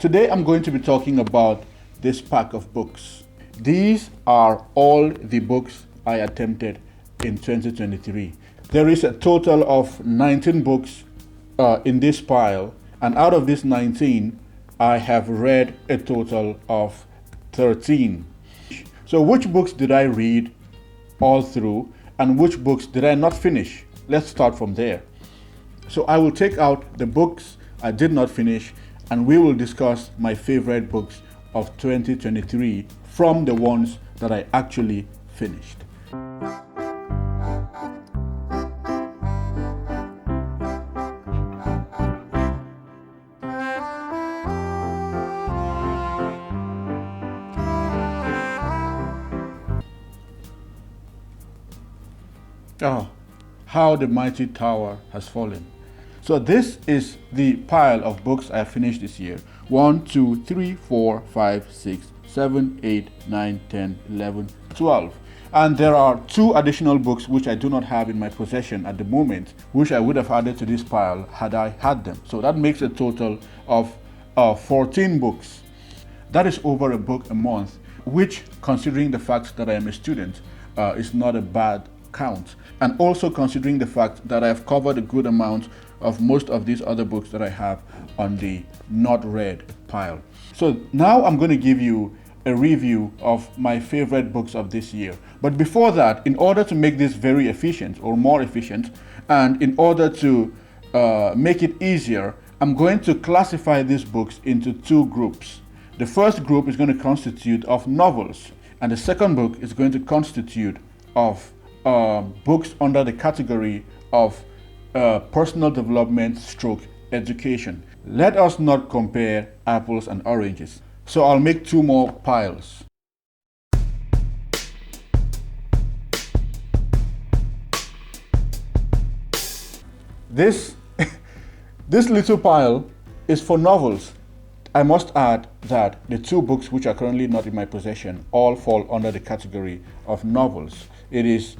Today I'm going to be talking about this pack of books. These are all the books I attempted in 2023. There is a total of 19 books in this pile, and out of these 19, I have read a total of 13. So which books did I read all through, and which books did I not finish? Let's start from there. So I will take out the books I did not finish, and we will discuss my favorite books of 2023 from the ones that I actually finished. Oh, how the mighty tower has fallen. So this is the pile of books I finished this year. 1, 2, 3, 4, 5, 6, 7, 8, 9, 10, 11, 12. And there are 2 additional books which I do not have in my possession at the moment, which I would have added to this pile had I had them. So that makes a total of 14 books. That is over a book a month, which, considering the fact that I am a student, is not a bad count. And also considering the fact that I have covered a good amount of most of these other books that I have on the not read pile. So now I'm going to give you a review of my favorite books of this year. But before that, in order to make this very efficient or more efficient, and in order to make it easier, I'm going to classify these books into 2 groups. The first group is going to constitute of novels, and the second book is going to constitute of books under the category of personal development stroke education. Let us not compare apples and oranges. So I'll make 2 more piles. This little pile is for novels. I must add that the 2 books which are currently not in my possession all fall under the category of novels. It is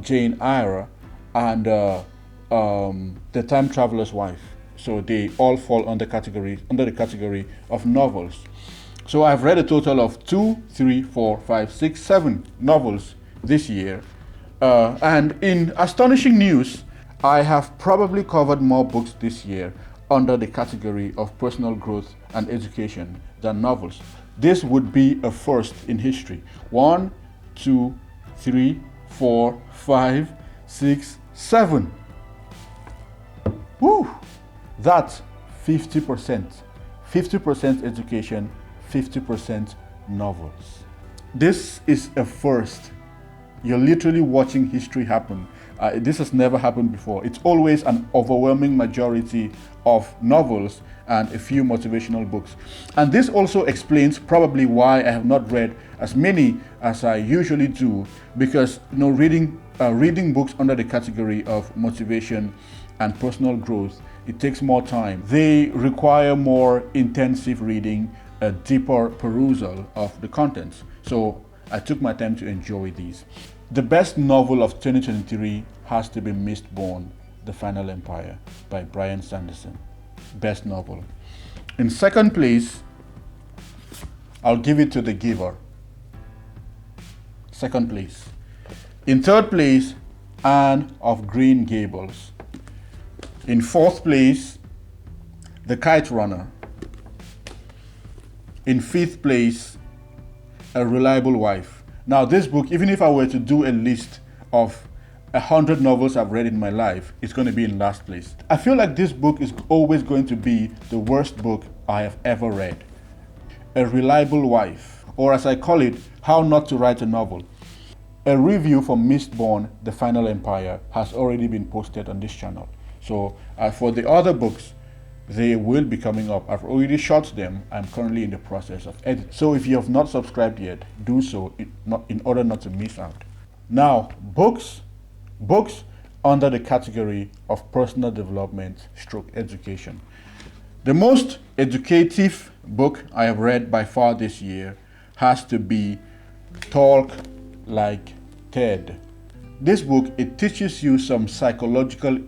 Jane Eyre and The Time Traveler's Wife. So they all fall under the category of novels. So I've read a total of 2, 3, 4, 5, 6, 7 novels this year. And in astonishing news, I have probably covered more books this year under the category of personal growth and education than novels. This would be a first in history. 1, 2, 3, 4, 5, 6, 7. Woo! That's 50%. 50% education, 50% novels. This is a first. You're literally watching history happen. This has never happened before. It's always an overwhelming majority of novels and a few motivational books. And this also explains probably why I have not read as many as I usually do, because reading books under the category of motivation and personal growth, it takes more time. They require more intensive reading, a deeper perusal of the contents. So I took my time to enjoy these. The best novel of 2023 has to be Mistborn, The Final Empire by Brandon Sanderson. Best novel. In second place, I'll give it to The Giver. Second place. In third place, Anne of Green Gables. In fourth place, The Kite Runner. In fifth place, A Reliable Wife. Now this book, even if I were to do a list of 100 novels I've read in my life, it's going to be in last place. I feel like this book is always going to be the worst book I have ever read. A Reliable Wife, or as I call it, How Not to Write a Novel. A review for Mistborn, The Final Empire has already been posted on this channel. So for the other books, they will be coming up. I've already shot them. I'm currently in the process of editing. So if you have not subscribed yet, do so in order not to miss out. Now, books under the category of personal development stroke education. The most educative book I have read by far this year has to be Talk Like TED. This book, it teaches you some psychological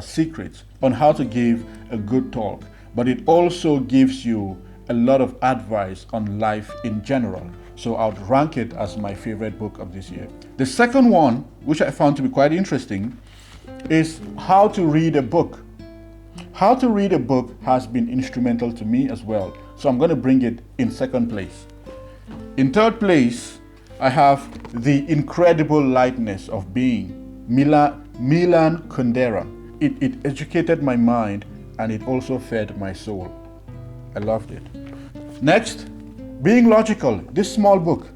secrets on how to give a good talk, but it also gives you a lot of advice on life in general. So I would rank it as my favorite book of this year. The second one, which I found to be quite interesting, is How to Read a Book. How to Read a Book has been instrumental to me as well. So I'm going to bring it in second place. In third place, I have The Incredible Lightness of Being, Milan Kundera. It educated my mind and it also fed my soul. I loved it. Next, Being Logical. This small book,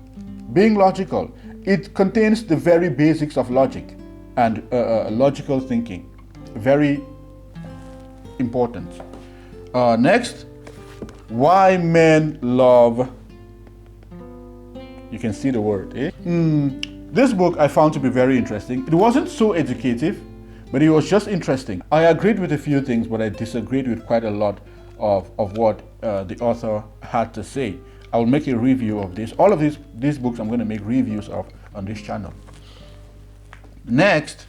Being Logical, it contains the very basics of logic and logical thinking. Very important. Next, Why Men Love. You can see the word. This book I found to be very interesting. It wasn't so educative, but it was just interesting. I agreed with a few things, but I disagreed with quite a lot of what the author had to say. I will make a review of this. All of these books I'm going to make reviews of on this channel. Next,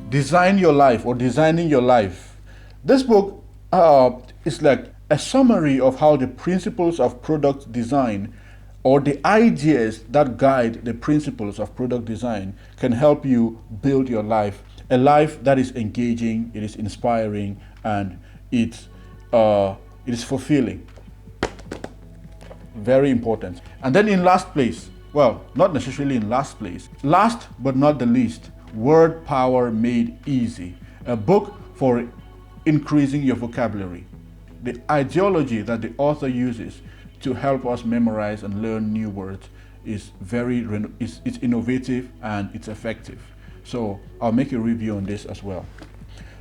Design Your Life, or Designing Your Life. This book is like a summary of how the principles of product design, or the ideas that guide the principles of product design, can help you build your life. A life that is engaging, it is inspiring, and it is fulfilling. Very important. And then in last place, well, not necessarily in last place, last but not the least, Word Power Made Easy, a book for increasing your vocabulary. The ideology that the author uses to help us memorize and learn new words is it's innovative and it's effective. So I'll make a review on this as well.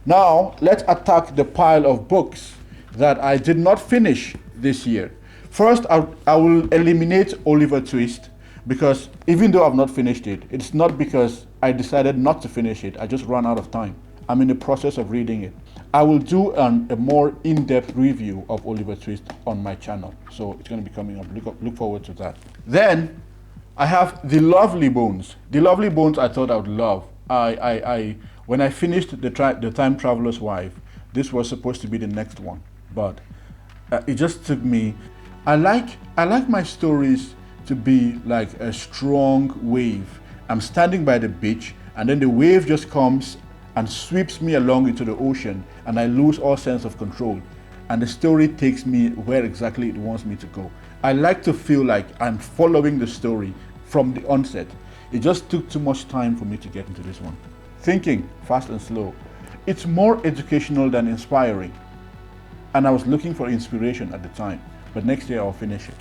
Now let's attack the pile of books that I did not finish this year. First, I will eliminate Oliver Twist, because even though I've not finished it, it's not because I decided not to finish it. I just ran out of time. I'm in the process of reading it. I will do a more in-depth review of Oliver Twist on my channel. So it's going to be coming up. Look forward to that. Then I have The Lovely Bones. The Lovely Bones I thought I would love. When I finished the Time Traveler's Wife, this was supposed to be the next one, but it just took me. I like my stories to be like a strong wave. I'm standing by the beach, and then the wave just comes and sweeps me along into the ocean, and I lose all sense of control, and the story takes me where exactly it wants me to go. I like to feel like I'm following the story from the onset. It just took too much time for me to get into this one. Thinking Fast and Slow. It's more educational than inspiring, and I was looking for inspiration at the time, but next year I'll finish it.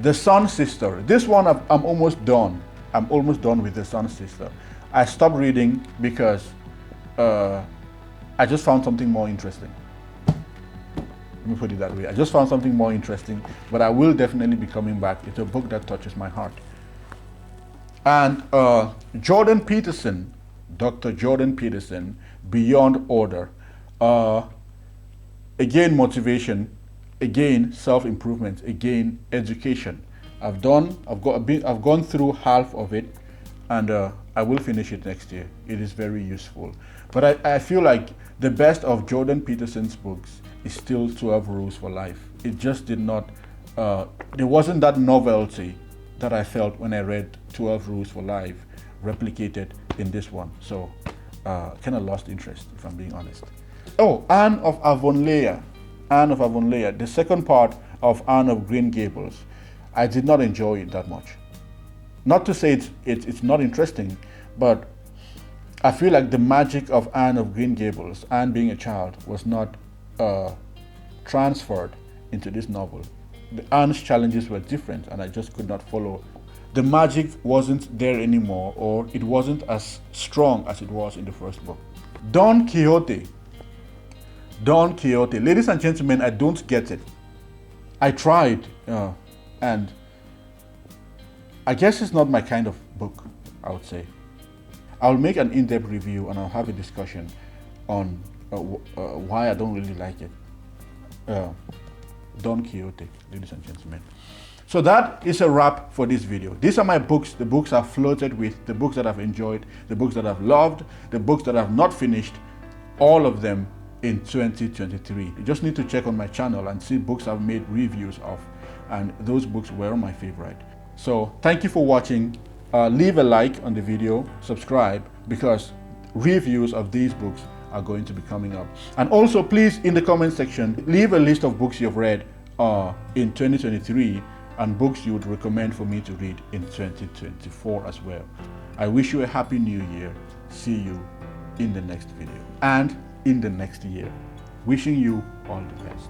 The Sun Sister. This one I'm almost done. I'm almost done with The Sun Sister. I stopped reading because I just found something more interesting. Let me put it that way. I just found something more interesting, but I will definitely be coming back. It's a book that touches my heart. And Jordan Peterson, Dr. Jordan Peterson, Beyond Order. Again, motivation. Again, self-improvement. Again, education. I've gone through half of it, and I will finish it next year. It is very useful. But I feel like the best of Jordan Peterson's books is still 12 Rules for Life. It just did not, there wasn't that novelty that I felt when I read 12 Rules for Life replicated in this one. So kind of lost interest, if I'm being honest. Oh, Anne of Avonlea. Anne of Avonlea, the second part of Anne of Green Gables. I did not enjoy it that much. Not to say it's not interesting, but I feel like the magic of Anne of Green Gables, Anne being a child, was not transferred into this novel. Anne's challenges were different, and I just could not follow. The magic wasn't there anymore, or it wasn't as strong as it was in the first book. Don Quixote. Don Quixote. Ladies and gentlemen, I don't get it. I tried, and I guess it's not my kind of book, I would say. I'll make an in-depth review, and I'll have a discussion on why I don't really like it. Don Quixote, ladies and gentlemen. So that is a wrap for this video. These are my books, the books I've flirted with, the books that I've enjoyed, the books that I've loved, the books that I've not finished. All of them in 2023. You just need to check on my channel and see books I've made reviews of, and those books were my favorite. So thank you for watching. Leave a like on the video, subscribe, because reviews of these books are going to be coming up. And also, please, in the comment section, leave a list of books you've read in 2023 and books you would recommend for me to read in 2024 as well. I wish you a happy new year. See you in the next video and in the next year. Wishing you all the best.